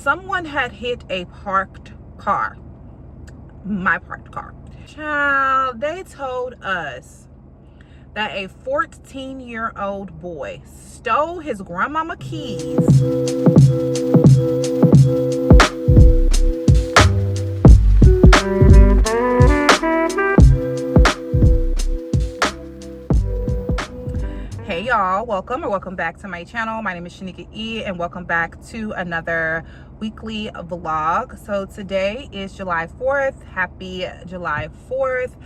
someone had hit a parked car, my parked car. Child, they told us that a 14-year-old boy stole his grandmama keys. Hey y'all, welcome back to my channel. My name is Shanika E and welcome back to another weekly vlog. So today is July 4th. Happy July 4th.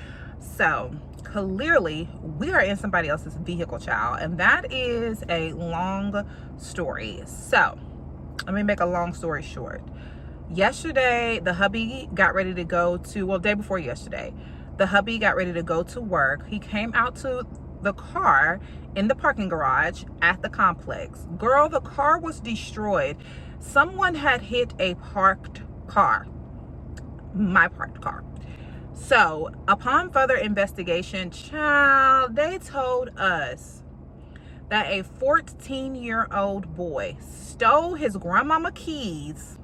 So clearly we are in somebody else's vehicle, child, and that is a long story. So let me make a long story short. Yesterday the hubby got ready to go to, well, day before yesterday, the hubby got ready to go to work. He came out to the car in the parking garage at the complex. Girl, the car was destroyed. Someone had hit a parked car, my parked car. So upon further investigation, child, they told us that a 14-year-old boy stole his grandmama keys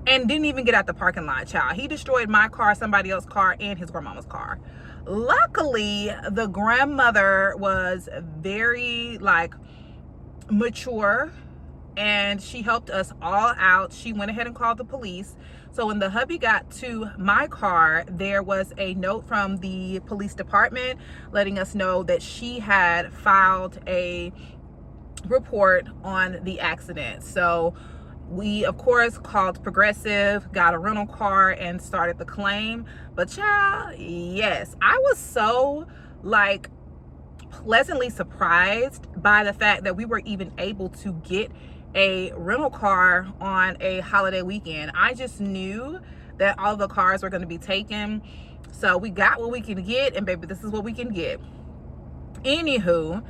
and didn't even get out the parking lot, child. He destroyed my car, somebody else's car, and his grandmama's car. Luckily, the grandmother was very mature and she helped us all out. She went ahead and called the police. So when the hubby got to my car, there was a note from the police department letting us know that she had filed a report on the accident. So we, of course, called Progressive, got a rental car, and started the claim. But child, yes, I was so pleasantly surprised by the fact that we were even able to get a rental car on a holiday weekend. I just knew that all the cars were going to be taken. So we got what we can get, and baby, this is what we can get. Anywho,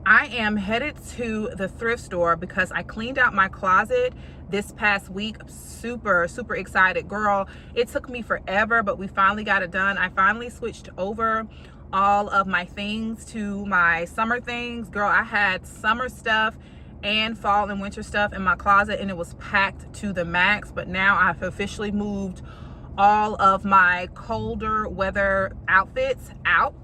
I am headed to the thrift store because I cleaned out my closet this past week. Super excited, girl. It took me forever, but we finally got it done. I finally switched over all of my things to my summer things. Girl, I had summer stuff and fall and winter stuff in my closet and it was packed to the max, but now I've officially moved all of my colder weather outfits out,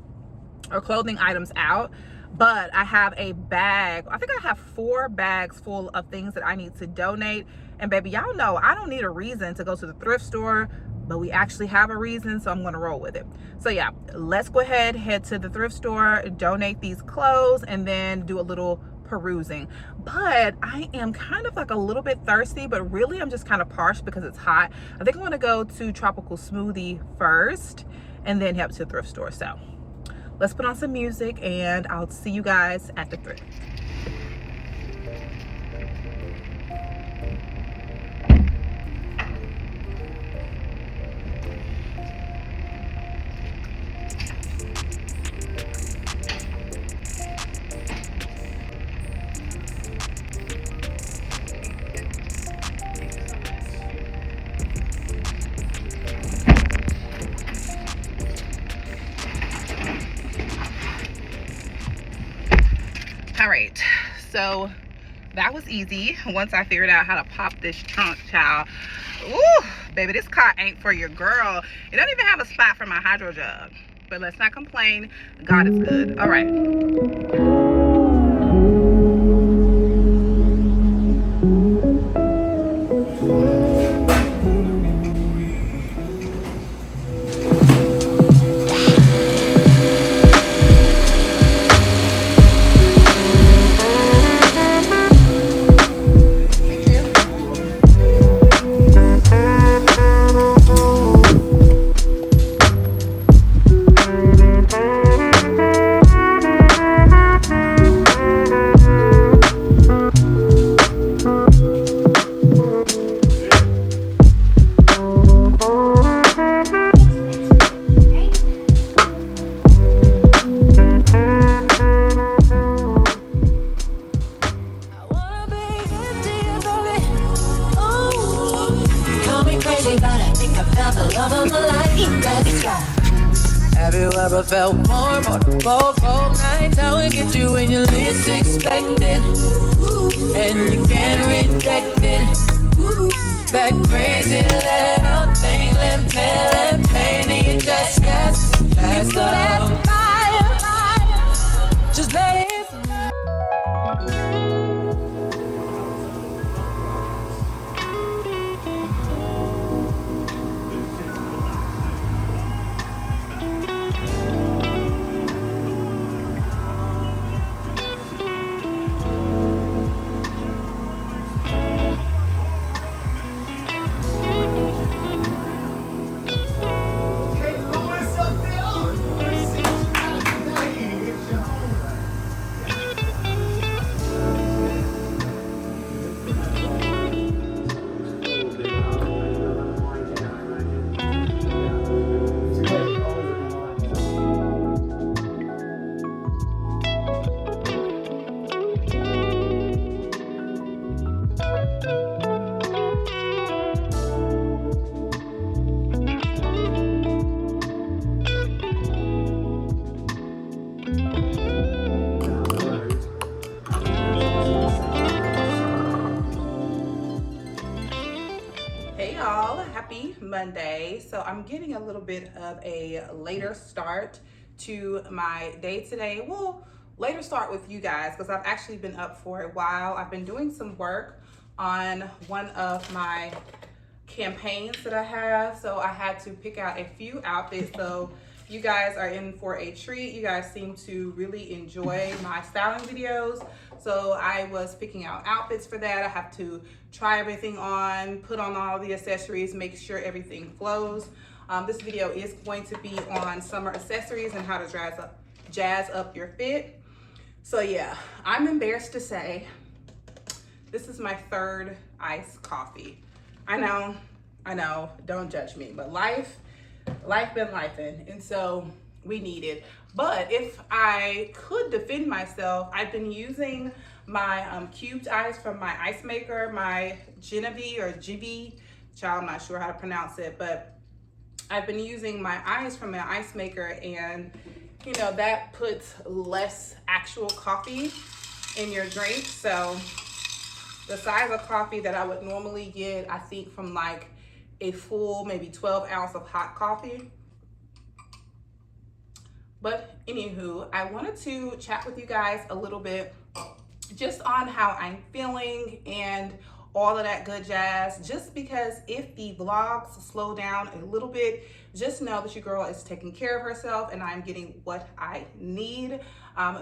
or clothing items out. But I have a bag, I think I have 4 bags full of things that I need to donate. And baby, y'all know I don't need a reason to go to the thrift store, but we actually have a reason, so I'm gonna roll with it. So yeah, let's go ahead, head to the thrift store, donate these clothes, and then do a little perusing. But I am kind of a little bit thirsty, but really I'm just kind of parched because it's hot. I think I'm gonna go to Tropical Smoothie first and then head to the thrift store. So let's put on some music and I'll see you guys at the thrift. All right, so that was easy once I figured out how to pop this trunk, child. Ooh, baby, this car ain't for your girl. It don't even have a spot for my hydro jug, but let's not complain. God is good. All right. Have you ever felt more than 4 nights? How it get you when you least expect it, and you can't read rejected. Back crazy, little thing, let pain in your chest, fast up. Just let it Hey y'all, happy Monday. So I'm getting a little bit of a later start to my day today. Well, later start with you guys because I've actually been up for a while. I've been doing some work on one of my campaigns that I have. So I had to pick out a few outfits. So you guys are in for a treat. You guys seem to really enjoy my styling videos. So I was picking out outfits for that. I have to try everything on, put on all the accessories, make sure everything flows. This video is going to be on summer accessories and how to jazz up your fit. So yeah, I'm embarrassed to say this is my third iced coffee. I know, don't judge me, but life been lifing, and so we need it. But if I could defend myself, I've been using my cubed ice from my ice maker, my Genevieve or Gibi, child, I'm not sure how to pronounce it, but I've been using my ice from my ice maker, and you know, that puts less actual coffee in your drink. So the size of coffee that I would normally get, I think from like a full maybe 12 ounce of hot coffee. But anywho, I wanted to chat with you guys a little bit just on how I'm feeling and all of that good jazz. Just because if the vlogs slow down a little bit, just know that your girl is taking care of herself and I'm getting what I need.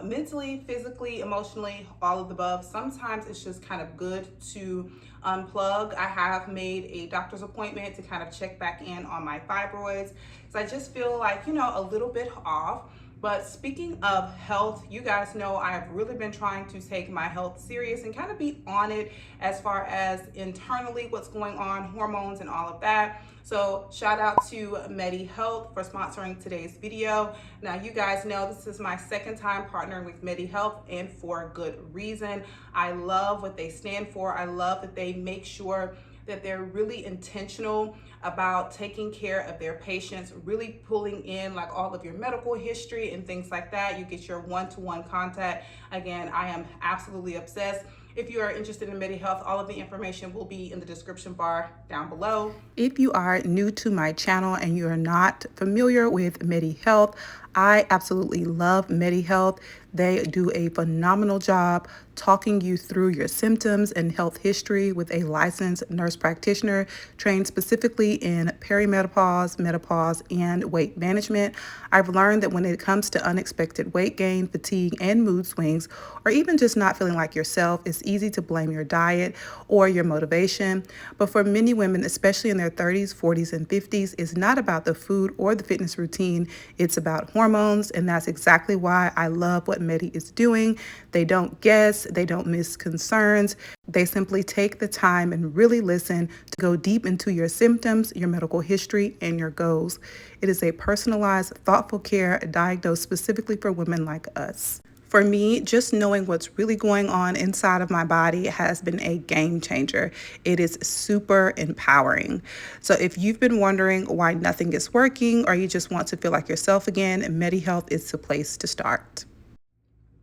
Mentally, physically, emotionally, all of the above. Sometimes it's just kind of good to unplug. I have made a doctor's appointment to kind of check back in on my fibroids. So I just feel like, you know, a little bit off. But speaking of health, you guys know I've really been trying to take my health serious and kind of be on it as far as internally what's going on, hormones and all of that. So shout out to Medi Health for sponsoring today's video. Now you guys know this is my second time partnering with Medi Health, and for good reason. I love what they stand for. I love that they make sure that they're really intentional about taking care of their patients, really pulling in like all of your medical history and things like that. You get your one-to-one contact. Again, I am absolutely obsessed. If you are interested in Medi Health, all of the information will be in the description bar down below. If you are new to my channel and you are not familiar with Medi Health, I absolutely love Medi Health. They do a phenomenal job talking you through your symptoms and health history with a licensed nurse practitioner trained specifically in perimenopause, menopause, and weight management. I've learned that when it comes to unexpected weight gain, fatigue, and mood swings, or even just not feeling like yourself, it's easy to blame your diet or your motivation. But for many women, especially in their 30s, 40s, and 50s, it's not about the food or the fitness routine. It's about hormones, and that's exactly why I love what Medi is doing. They don't guess, they don't miss concerns. They simply take the time and really listen to go deep into your symptoms, your medical history, and your goals. It is a personalized, thoughtful care diagnosed specifically for women like us. For me, just knowing what's really going on inside of my body has been a game changer. It is super empowering. So if you've been wondering why nothing is working or you just want to feel like yourself again, MediHealth is the place to start.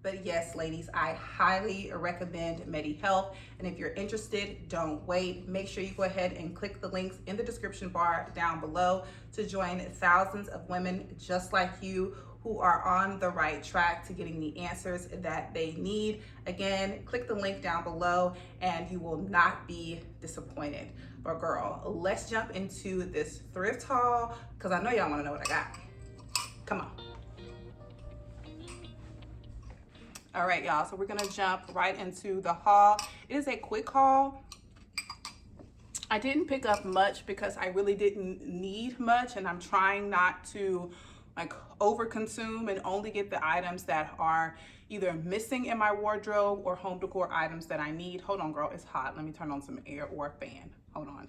But yes, ladies, I highly recommend Medi Health. And if you're interested, don't wait. Make sure you go ahead and click the links in the description bar down below to join thousands of women just like you who are on the right track to getting the answers that they need. Again, click the link down below and you will not be disappointed. But girl, let's jump into this thrift haul because I know y'all want to know what I got. Come on. All right, y'all, so we're gonna jump right into the haul. It is a quick haul. I didn't pick up much because I really didn't need much, and I'm trying not to like over consume and only get the items that are either missing in my wardrobe or home decor items that I need. Hold on, girl, it's hot. Let me turn on some air or a fan. Hold on.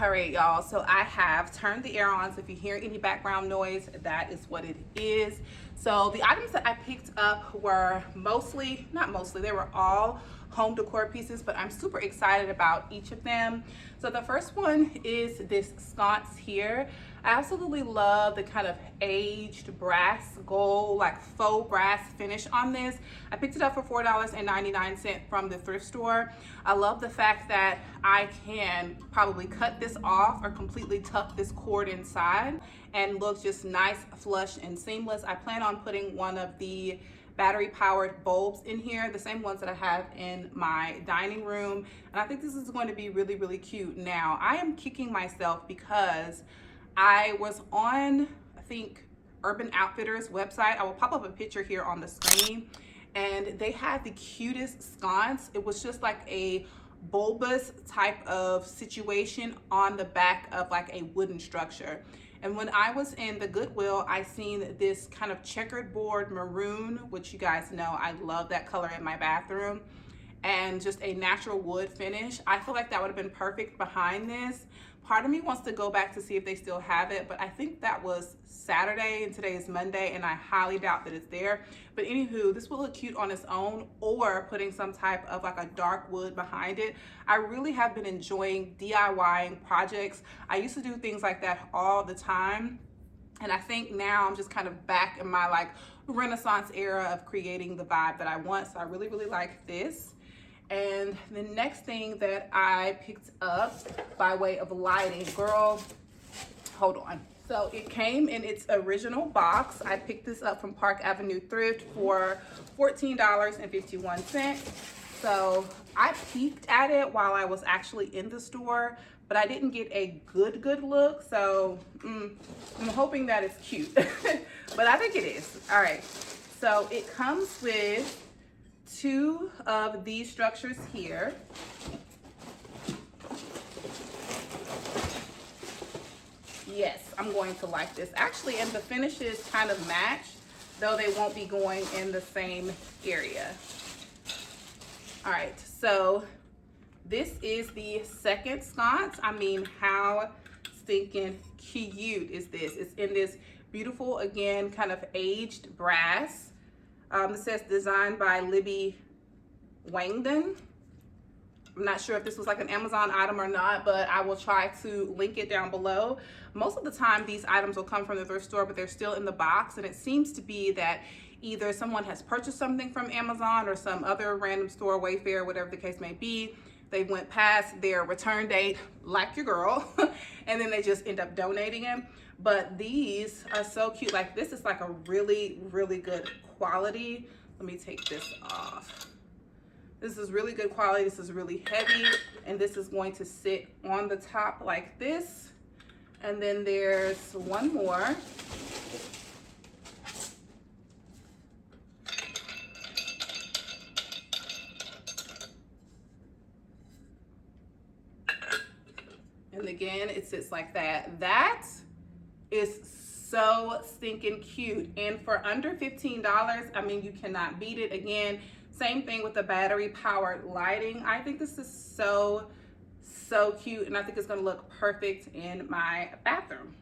All right, y'all, so I have turned the air on, so if you hear any background noise, that is what it is. So the items that I picked up were they were all home decor pieces, but I'm super excited about each of them. So the first one is this sconce here. I absolutely love the kind of aged brass gold, like faux brass finish on this. I picked it up for $4.99 from the thrift store. I love the fact that I can probably cut this off or completely tuck this cord inside and look just nice, flush, and seamless. I plan on putting one of the battery powered bulbs in here, the same ones that I have in my dining room. And I think this is going to be really, really cute. Now, I am kicking myself because I was on, I think, Urban Outfitters website. I will pop up a picture here on the screen, and they had the cutest sconce. It was just like a bulbous type of situation on the back of like a wooden structure. And when I was in the Goodwill, I seen this kind of checkered board maroon, which you guys know I love that color in my bathroom, and just a natural wood finish. I feel like that would have been perfect behind this. Part of me wants to go back to see if they still have it, but I think that was Saturday and today is Monday, and I highly doubt that it's there. But anywho, this will look cute on its own or putting some type of like a dark wood behind it. I really have been enjoying DIYing projects. I used to do things like that all the time, and I think now I'm just kind of back in my like Renaissance era of creating the vibe that I want. So I really, really like this. And the next thing that I picked up by way of lighting, girl, hold on. So it came in its original box. I picked this up from Park Avenue Thrift for $14.51. So I peeked at it while I was actually in the store, but I didn't get a good look. So I'm hoping that it's cute, but I think it is. All right, so it comes with two of these structures here. Yes, I'm going to like this. Actually, and the finishes kind of match, though they won't be going in the same area. All right, so this is the second sconce. I mean, how stinking cute is this? It's in this beautiful, again, kind of aged brass. It says designed by Libby Wangdon. I'm not sure if this was like an Amazon item or not, but I will try to link it down below. Most of the time these items will come from the thrift store, but they're still in the box, and it seems to be that either someone has purchased something from Amazon or some other random store, Wayfair, whatever the case may be. They went past their return date, like your girl, and then they just end up donating it. But these are so cute. Like, this is like a really, really good quality. Let me take this off. This is really good quality. This is really heavy, and this is going to sit on the top like this. And then there's one more. And again, it sits like that. That is so stinking cute. And for under $15, I mean, you cannot beat it. Again, same thing with the battery powered lighting. I think this is so cute, and I think it's gonna look perfect in my bathroom.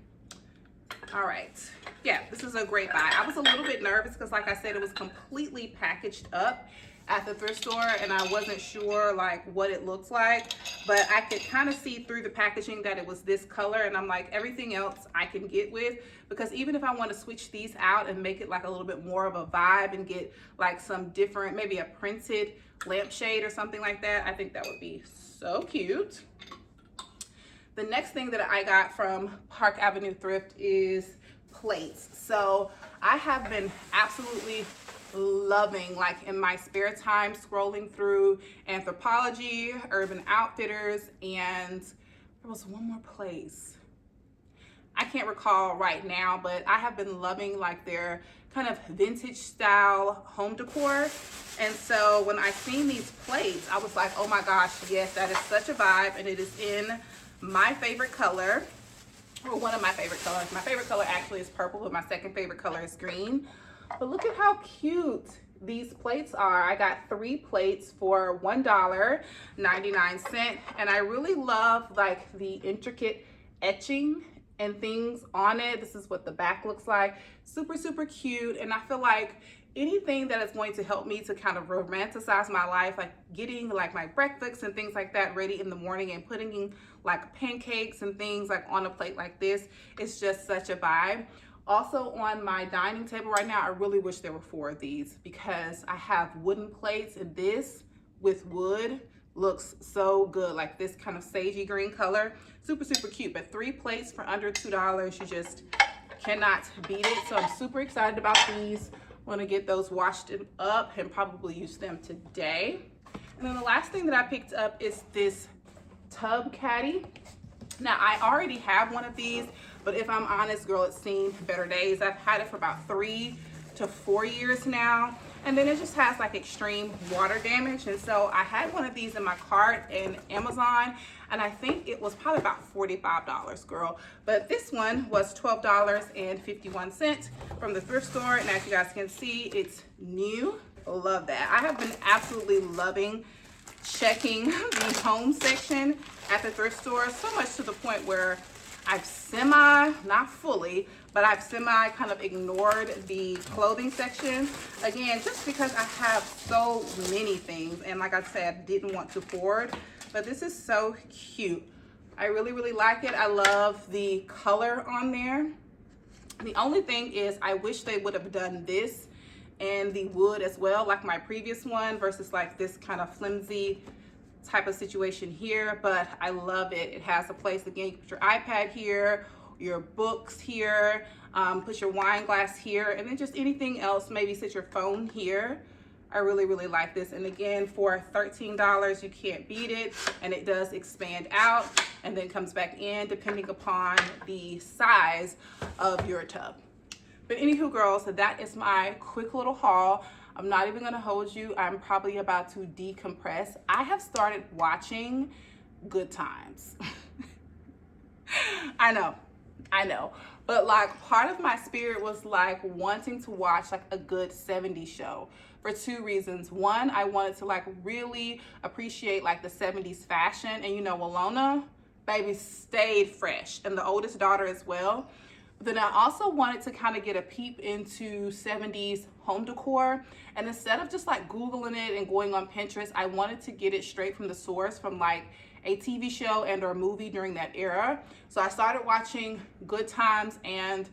All right, yeah, this is a great buy. I was a little bit nervous because, like I said, it was completely packaged up, at the thrift store, and I wasn't sure like what it looks like, but I could kind of see through the packaging that it was this color, and I'm like, everything else I can get with, because even if I want to switch these out and make it like a little bit more of a vibe and get like some different, maybe a printed lampshade or something like that, I think that would be so cute. The next thing that I got from Park Avenue Thrift is plates. So I have been absolutely loving, like in my spare time, scrolling through Anthropologie, Urban Outfitters, and there was one more place. I can't recall right now, but I have been loving like their kind of vintage style home decor. And so when I seen these plates, I was like, oh my gosh, yes, that is such a vibe, and it is in my favorite color, or one of my favorite colors. My favorite color actually is purple, but my second favorite color is green. But look at how cute these plates are. I got 3 plates for $1.99, and I really love like the intricate etching and things on it. This is what the back looks like. Super, super cute. And I feel like anything that is going to help me to kind of romanticize my life, like getting like my breakfast and things like that ready in the morning and putting in like pancakes and things like on a plate like this, it's just such a vibe. Also on my dining table right now, I really wish there were 4 of these, because I have wooden plates, and this with wood looks so good, like this kind of sagey green color. Super, super cute. But 3 plates for under $2, you just cannot beat it. So I'm super excited about these. I'm gonna get those washed up and probably use them today. And then the last thing that I picked up is this tub caddy. Now I already have one of these, but if I'm honest, girl, it's seen better days. I've had it for about 3 to 4 years now, and then it just has like extreme water damage. And so I had one of these in my cart in Amazon, and I think it was probably about $45, girl. But this one was $12.51 from the thrift store, and as you guys can see, it's new. Love that. I have been absolutely loving checking the home section at the thrift store, so much to the point where I've not fully, but I've kind of ignored the clothing section. Again, just because I have so many things, and like I said, didn't want to hoard, but this is so cute. I really, really like it. I love the color on there. The only thing is I wish they would have done this and the wood as well, like my previous one, versus like this kind of flimsy type of situation here. But I love it. It has a place, again, you can put your iPad here, your books here, put your wine glass here, and then just anything else, maybe sit your phone here. I really, really like this. And again, for $13, you can't beat it. And it does expand out and then comes back in depending upon the size of your tub. But anywho, girls, so that is my quick little haul. I'm not even gonna hold you. I'm probably about to decompress. I have started watching Good Times. I know. But like part of my spirit was like wanting to watch like a good 70s show for 2 reasons. One, I wanted to like really appreciate like the 70s fashion, and you know, Walona, baby, stayed fresh, and the oldest daughter as well. Then I also wanted to kind of get a peep into 70s home decor, and instead of just like Googling it and going on Pinterest, I wanted to get it straight from the source, from like a TV show and or movie during that era. So I started watching Good Times, and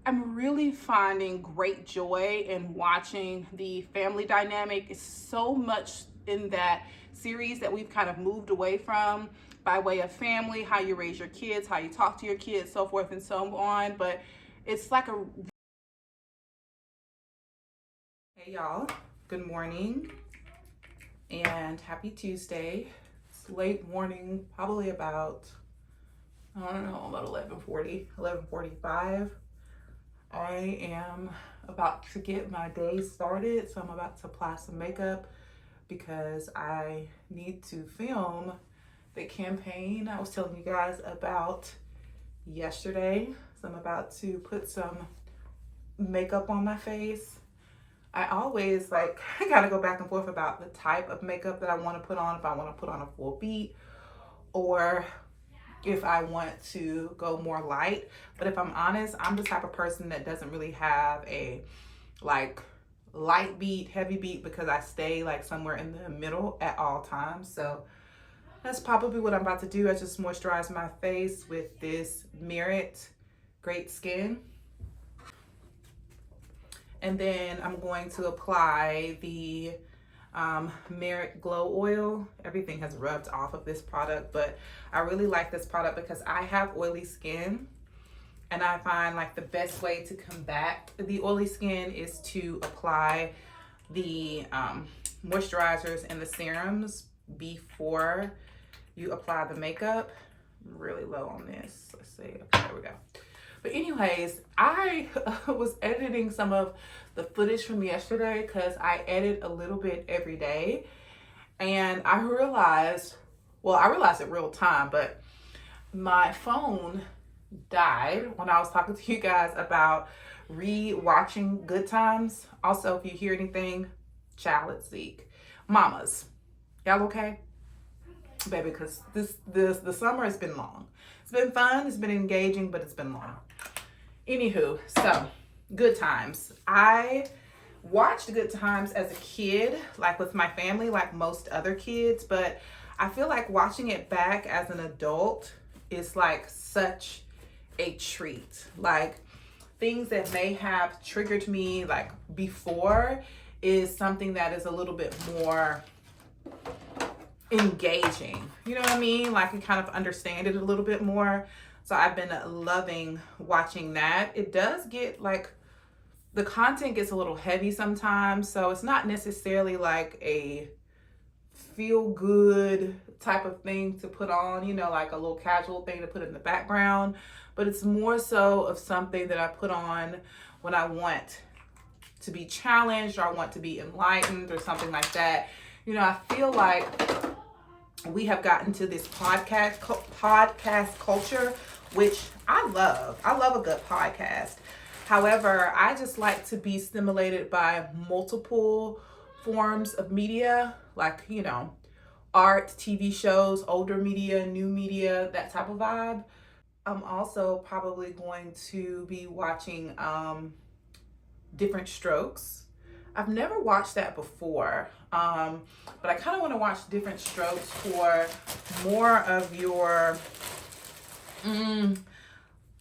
I'm really finding great joy in watching the family dynamic. It's so much in that series that we've kind of moved away from, by way of family, how you raise your kids, how you talk to your kids, so forth and so on. But it's like a... Hey y'all, good morning and happy Tuesday. It's late morning, probably about, I don't know, about 11:45. I am about to get my day started, so I'm about to apply some makeup because I need to film the campaign I was telling you guys about yesterday. So I'm about to put some makeup on my face. I always I gotta go back and forth about the type of makeup that I want to put on, if I want to put on a full beat or if I want to go more light. But if I'm honest, I'm the type of person that doesn't really have a like light beat, heavy beat, because I stay like somewhere in the middle at all times. So that's probably what I'm about to do. I just moisturize my face with this Merit Great Skin. And then I'm going to apply the Merit Glow Oil. Everything has rubbed off of this product, but I really like this product because I have oily skin. And I find like the best way to combat the oily skin is to apply the moisturizers and the serums before you apply the makeup. I'm really low on this. Let's see. Okay, there we go. But anyways, I was editing some of the footage from yesterday because I edit a little bit every day. And I realized, well, I realized it real time, but my phone died when I was talking to you guys about re-watching Good Times. Also, if you hear anything, child, it's Zeke. Mamas, y'all okay? Baby, because the summer has been long. It's been fun, it's been engaging, but it's been long. Anywho, so Good Times. I watched Good Times as a kid, like with my family, like most other kids, but I feel like watching it back as an adult is like such a treat. Like things that may have triggered me like before is something that is a little bit more engaging. You know what I mean? Like you kind of understand it a little bit more. So I've been loving watching that. It does get like, the content gets a little heavy sometimes. So it's not necessarily like a feel good type of thing to put on, you know, like a little casual thing to put in the background, but it's more so of something that I put on when I want to be challenged or I want to be enlightened or something like that. You know, I feel like we have gotten to this podcast culture, which I love. I love a good podcast. However, I just like to be stimulated by multiple forms of media, like, you know, art, TV shows, older media, new media, that type of vibe. I'm also probably going to be watching Different Strokes. I've never watched that before, but I kind of want to watch Different Strokes for more of your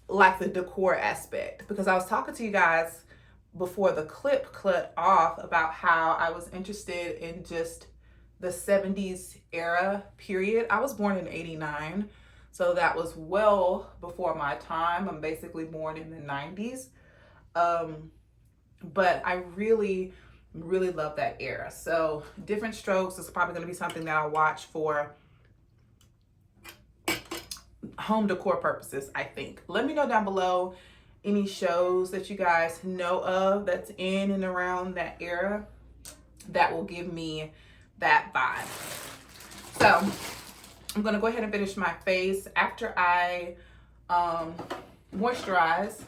like the decor aspect, because I was talking to you guys before the clip cut off about how I was interested in just the 70s era period. I was born in 89, so that was well before my time. I'm basically born in the 90s. But I really love that era. So Different Strokes is probably going to be something that I'll watch for home decor purposes, I think. Let me know down below any shows that you guys know of that's in and around that era that will give me that vibe. So I'm gonna go ahead and finish my face. After I moisturize,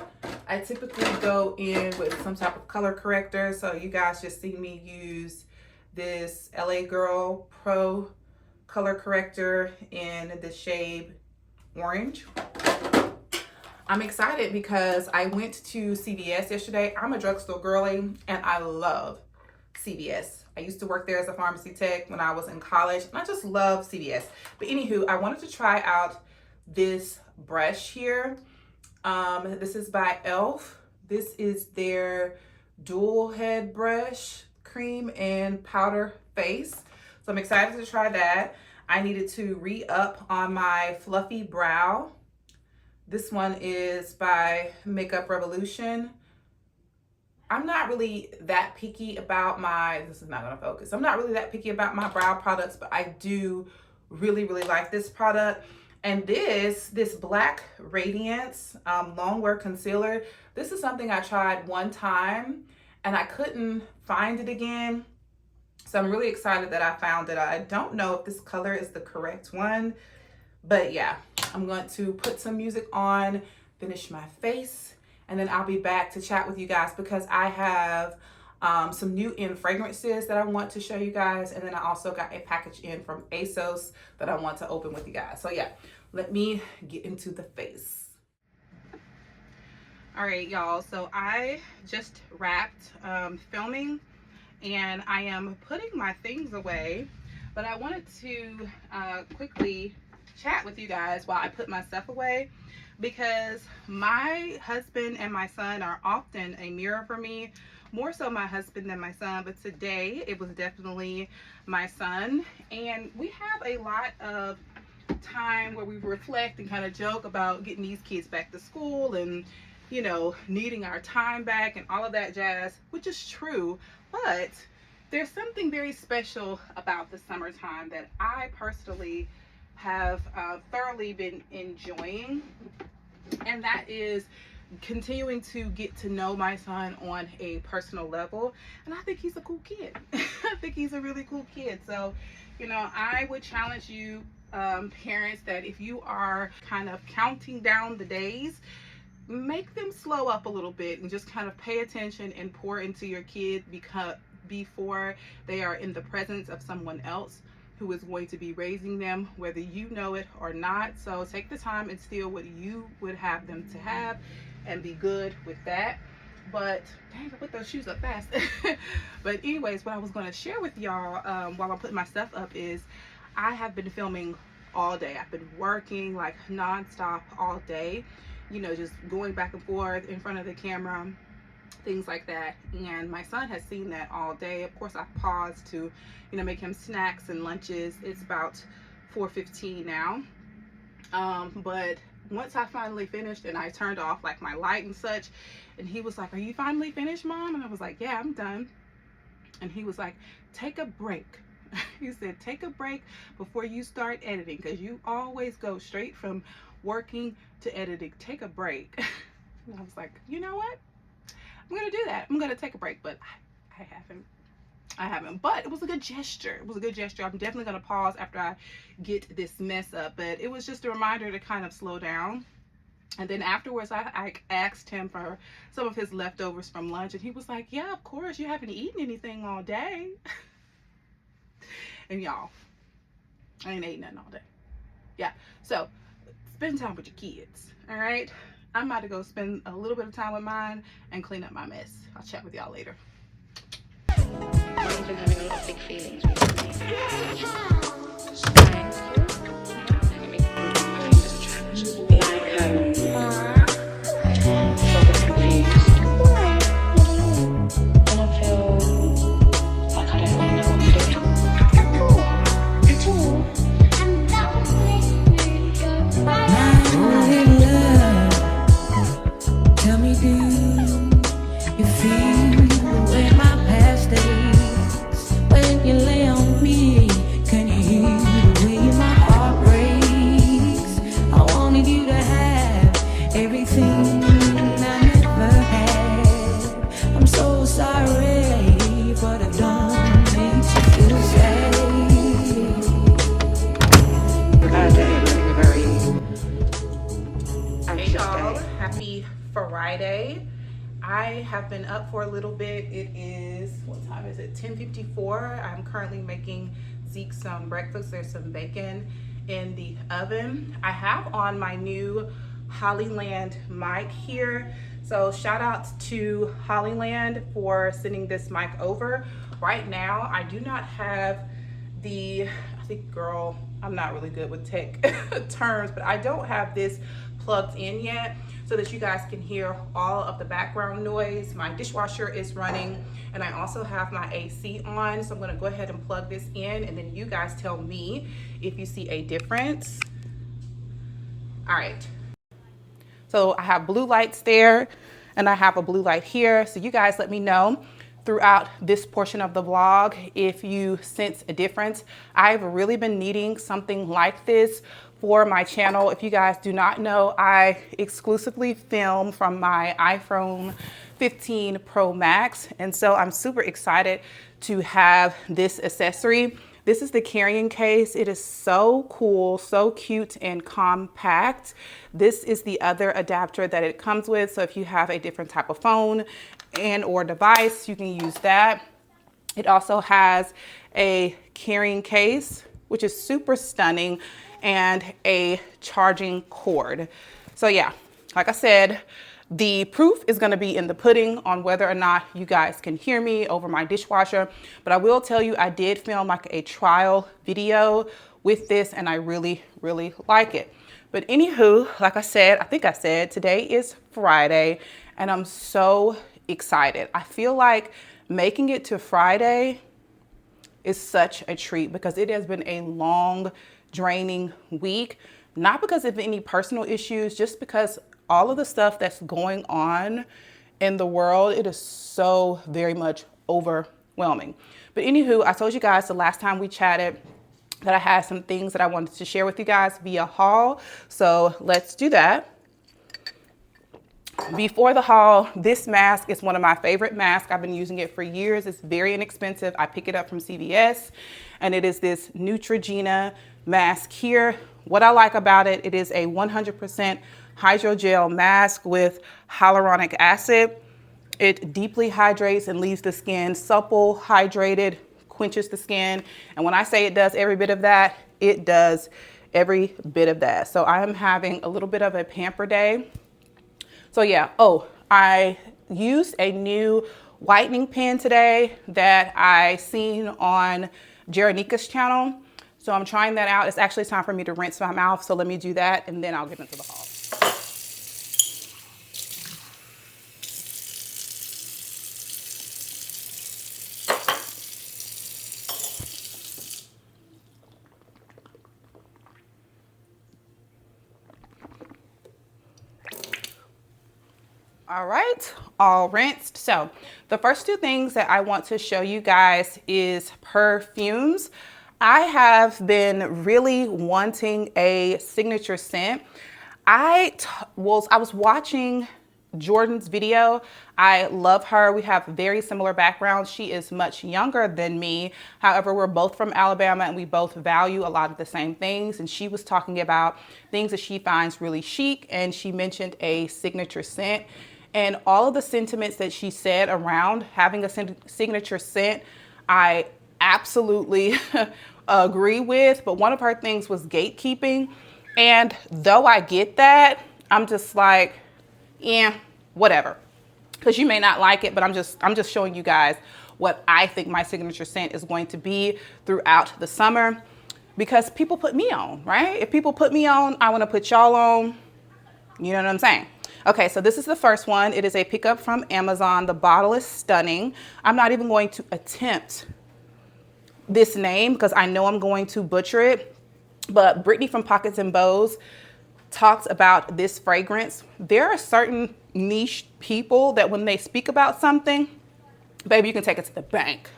I typically go in with some type of color corrector. So you guys just see me use this LA Girl Pro color corrector in the shade Orange. I'm excited because I went to CVS yesterday. I'm a drugstore girly and I love CVS. I used to work there as a pharmacy tech when I was in college, and I just love CVS. But anywho, I wanted to try out this brush here. This is by e.l.f. This is their dual head brush, cream and powder face. So I'm excited to try that. I needed to re-up on my fluffy brow. This one is by Makeup Revolution. I'm not really that picky about this is not gonna focus. I'm not really that picky about my brow products, but I do really like this product. And this Black Radiance Longwear Concealer, this is something I tried one time and I couldn't find it again. So I'm really excited that I found it. I don't know if this color is the correct one, but yeah, I'm going to put some music on, finish my face, and then I'll be back to chat with you guys because I have some new in fragrances that I want to show you guys. And then I also got a package in from ASOS that I want to open with you guys. So yeah, let me get into the face. All right, y'all. So I just wrapped filming and I am putting my things away, but I wanted to quickly chat with you guys while I put my stuff away, because my husband and my son are often a mirror for me, more so my husband than my son, but today it was definitely my son. And we have a lot of time where we reflect and kind of joke about getting these kids back to school and, you know, needing our time back and all of that jazz, which is true. But there's something very special about the summertime that I personally have thoroughly been enjoying, and that is continuing to get to know my son on a personal level. And I think he's a cool kid. I think he's a really cool kid. So, you know, I would challenge you, parents, that if you are kind of counting down the days, make them slow up a little bit and just kind of pay attention and pour into your kid, because before they are in the presence of someone else who is going to be raising them, whether you know it or not. So take the time and steal what you would have them to have and be good with that. But dang, I put those shoes up fast. But anyways, what I was going to share with y'all while I'm putting my stuff up is I have been filming all day. I've been working like nonstop all day, you know, just going back and forth in front of the camera, things like that. And my son has seen that all day. Of course, I paused to, you know, make him snacks and lunches. It's about 4:15 now. But once I finally finished and I turned off like my light and such, and he was like, "Are you finally finished, Mom?" And I was like, "Yeah, I'm done." And he was like, "Take a break." He said, "Take a break before you start editing, because you always go straight from working to editing. Take a break." And I was like, you know what? I'm gonna do that. I'm gonna take a break, but I haven't. But it was a good gesture. It was a good gesture. I'm definitely gonna pause after I get this mess up. But it was just a reminder to kind of slow down. And then afterwards, I asked him for some of his leftovers from lunch, and he was like, "Yeah, of course. You haven't eaten anything all day." And y'all, I ain't ate nothing all day. Yeah. So spend time with your kids. All right. I'm about to go spend a little bit of time with mine and clean up my mess. I'll chat with y'all later. I've been having a lot of big feelings recently. Friday. I have been up for a little bit. It is, what time is it? 10:54. I'm currently making Zeke some breakfast. There's some bacon in the oven. I have on my new Hollyland mic here. So shout out to Hollyland for sending this mic over. Right now, I do not have the, I think, girl, I'm not really good with tech terms, but I don't have this plugged in yet so that you guys can hear all of the background noise. My dishwasher is running, and I also have my AC on. So I'm gonna go ahead and plug this in, and then you guys tell me if you see a difference. All right. So I have blue lights there, and I have a blue light here. So you guys let me know throughout this portion of the vlog if you sense a difference. I've really been needing something like this for my channel. If you guys do not know, I exclusively film from my iPhone 15 Pro Max, and so I'm super excited to have this accessory. This is the carrying case. It is so cool, so cute and compact. This is the other adapter that it comes with. So if you have a different type of phone and or device, you can use that. It also has a carrying case, which is super stunning, and a charging cord. So yeah, like I said, The proof is going to be in the pudding on whether or not you guys can hear me over my dishwasher. But I will tell you, I did film like a trial video with this and I really, really like it. But anywho, like I said, I think I said today is Friday and I'm so excited. I feel like making it to Friday is such a treat because it has been a long, draining week. Not because of any personal issues, just because all of the stuff that's going on in the world, it is so very much overwhelming. But anywho, I told you guys the last time we chatted that I had some things that I wanted to share with you guys via haul. So let's do that. Before the haul, this mask is one of my favorite masks. I've been using it for years. It's very inexpensive. I pick it up from CVS and it is this Neutrogena mask here. What I like about it, it is a 100% hydrogel mask with hyaluronic acid. It deeply hydrates and leaves the skin supple, hydrated, quenches the skin. And when I say it does every bit of that, it does every bit of that. So I am having a little bit of a pamper day. So yeah, oh, I used a new whitening pen today that I seen on Jeronika's channel. So I'm trying that out. It's actually time for me to rinse my mouth. So let me do that and then I'll get into the haul. All right, all rinsed. So the first two things that I want to show you guys is perfumes. I have been really wanting a signature scent. I was watching Jordan's video. I love her. We have very similar backgrounds. She is much younger than me. However, we're both from Alabama and we both value a lot of the same things. And she was talking about things that she finds really chic. And she mentioned a signature scent. And all of the sentiments that she said around having a signature scent, I absolutely agree with. But one of her things was gatekeeping. And though I get that, I'm just like, yeah, whatever. Because you may not like it, but I'm just showing you guys what I think my signature scent is going to be throughout the summer. Because people put me on, right? If people put me on, I want to put y'all on. You know what I'm saying? Okay, so this is the first one. It is a pickup from Amazon. The bottle is stunning. I'm not even going to attempt this name because I know I'm going to butcher it. But Brittany from Pockets and Bows talks about this fragrance. There are certain niche people that when they speak about something, baby, you can take it to the bank.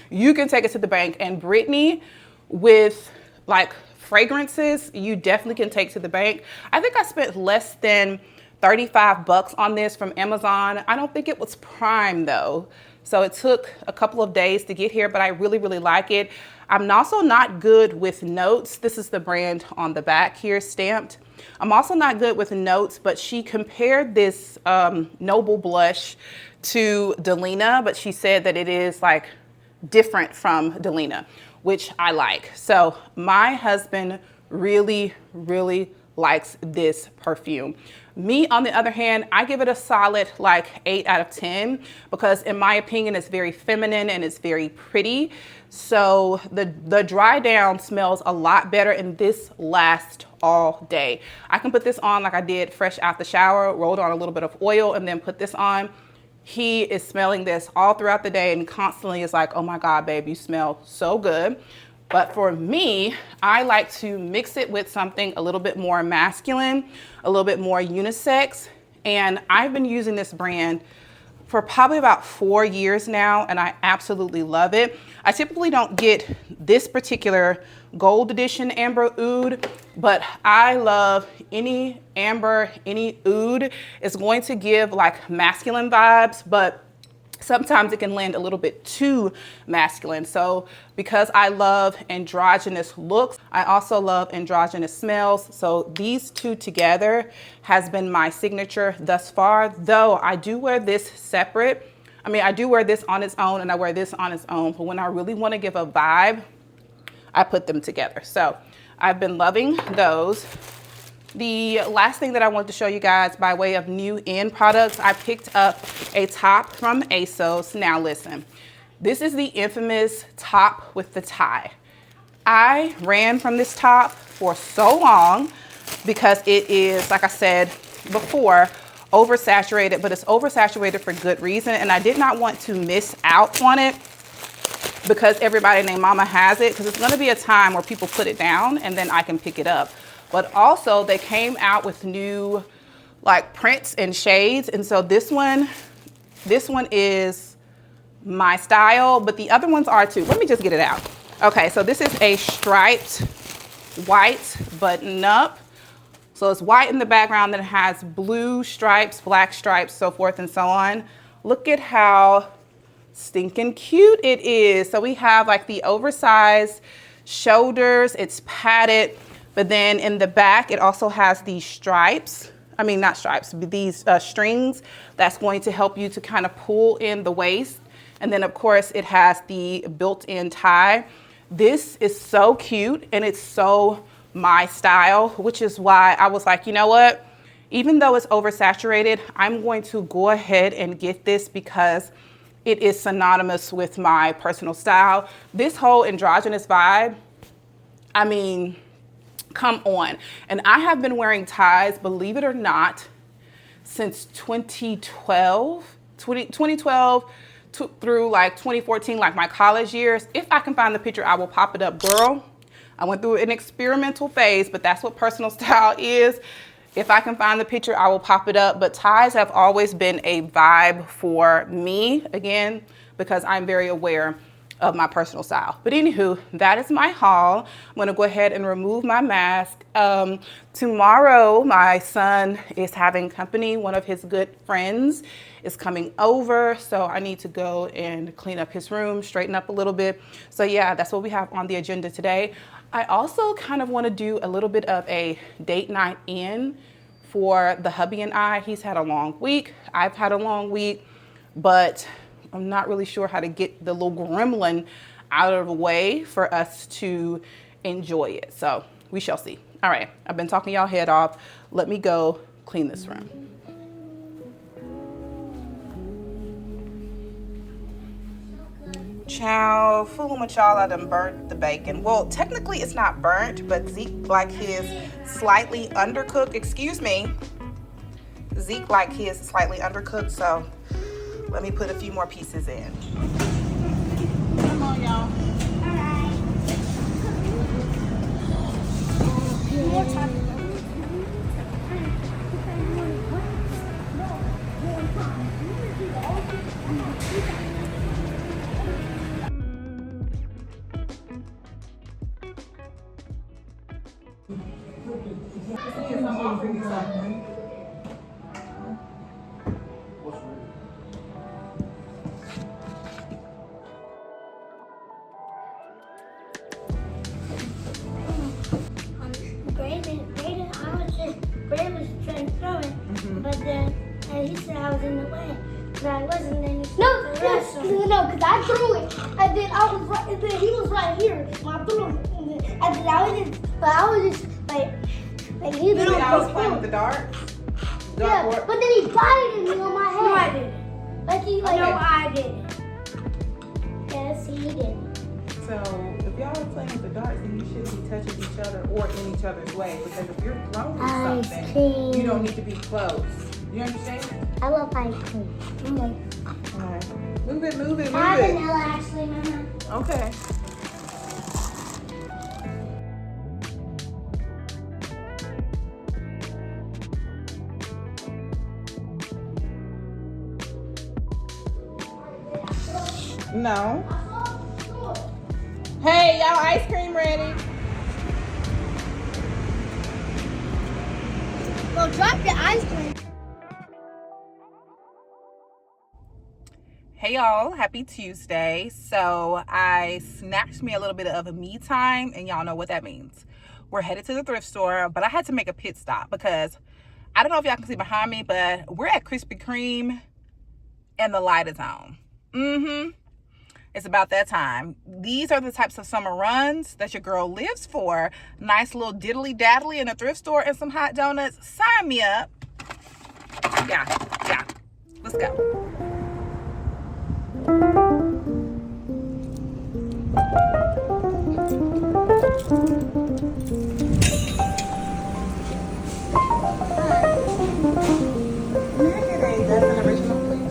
You can take it to the bank. And Brittany, with like fragrances, you definitely can take to the bank. I think I spent less than $35 on this from Amazon. I don't think it was Prime though. So it took a couple of days to get here, but I really, really like it. I'm also not good with notes. This is the brand on the back here stamped. I'm also not good with notes, but she compared this Noble blush to Delina, but she said that it is like different from Delina, which I like. So my husband really, really likes this perfume. Me, on the other hand, I give it a solid like 8 out of 10 because in my opinion, it's very feminine and it's very pretty. So the dry down smells a lot better and this lasts all day. I can put this on like I did fresh out the shower, rolled on a little bit of oil and then put this on. He is smelling this all throughout the day and constantly is like, oh my God, babe, you smell so good. But for me, I like to mix it with something a little bit more masculine, a little bit more unisex. And I've been using this brand for probably about 4 years now, and I absolutely love it. I typically don't get this particular gold edition amber oud, but I love any amber, any oud. It's going to give like masculine vibes, but sometimes it can lend a little bit too masculine. So because I love androgynous looks, I also love androgynous smells. So these two together has been my signature thus far, though I do wear this separate. I mean, I do wear this on its own and I wear this on its own, but when I really want to give a vibe, I put them together. So I've been loving those. The last thing that I wanted to show you guys by way of new end products, I picked up a top from ASOS. Now listen, this is the infamous top with the tie. I ran from this top for so long because it is, like I said before, oversaturated, but it's oversaturated for good reason. And I did not want to miss out on it because everybody named mama has it, because it's going to be a time where people put it down and then I can pick it up. But also they came out with new like prints and shades. And so this one is my style, but the other ones are too. Let me just get it out. Okay, so this is a striped white button up. So it's white in the background, then it has blue stripes, black stripes, so forth and so on. Look at how stinking cute it is. So we have like the oversized shoulders, it's padded, but then in the back, it also has these stripes. I mean, not stripes, but these strings that's going to help you to kind of pull in the waist. And then of course it has the built-in tie. This is so cute and it's so my style, which is why I was like, you know what? Even though it's oversaturated, I'm going to go ahead and get this because it is synonymous with my personal style. This whole androgynous vibe, I mean, come on. And I have been wearing ties, believe it or not, since 2012 through like 2014, like my college years. If I can find the picture, I will pop it up. Girl, I went through an experimental phase, but that's what personal style is. If I can find the picture, I will pop it up. But ties have always been a vibe for me, again, because I'm very aware of my personal style. But anywho, that is my haul. I'm gonna go ahead and remove my mask. Tomorrow, my son is having company. One of his good friends is coming over, so I need to go and clean up his room, straighten up a little bit. So yeah, that's what we have on the agenda today. I also kind of want to do a little bit of a date night in for the hubby and I. He's had a long week. I've had a long week, but I'm not really sure how to get the little gremlin out of the way for us to enjoy it. So we shall see. All right, I've been talking y'all head off. Let me go clean this room. Chow, fooling with y'all, I done burnt the bacon. Well, technically it's not burnt, but Zeke like his slightly undercooked, excuse me. Zeke like his slightly undercooked, so let me put a few more pieces in. Come on, y'all. All right. Brad was trying to throw it, but then he said I was in the way. But I wasn't. Then no, because I threw it, and then I was right, and then he was right here. And I threw it, and then I was just like he was. I was playing with the darts. Yeah, but then he bited me on my head. No, I didn't. No, I didn't. Yes, he did. So if y'all are playing with the darts, then you shouldn't be touching each other or in each other's way, because if you're throwing something, you don't need to be close. You understand? I love ice cream. All right. Move it. I have vanilla actually, Mama. Okay. No. Hey, y'all, ice cream ready. Well, drop the ice cream. Hey y'all, happy Tuesday. So I snatched me a little bit of a me time, and y'all know what that means. We're headed to the thrift store, but I had to make a pit stop because I don't know if y'all can see behind me, but we're at Krispy Kreme and the light is on. it's about that time. These are the types of summer runs that your girl lives for. Nice little diddly daddly in a thrift store and some hot donuts. Sign me up. Yeah. Let's go. That's an original, please.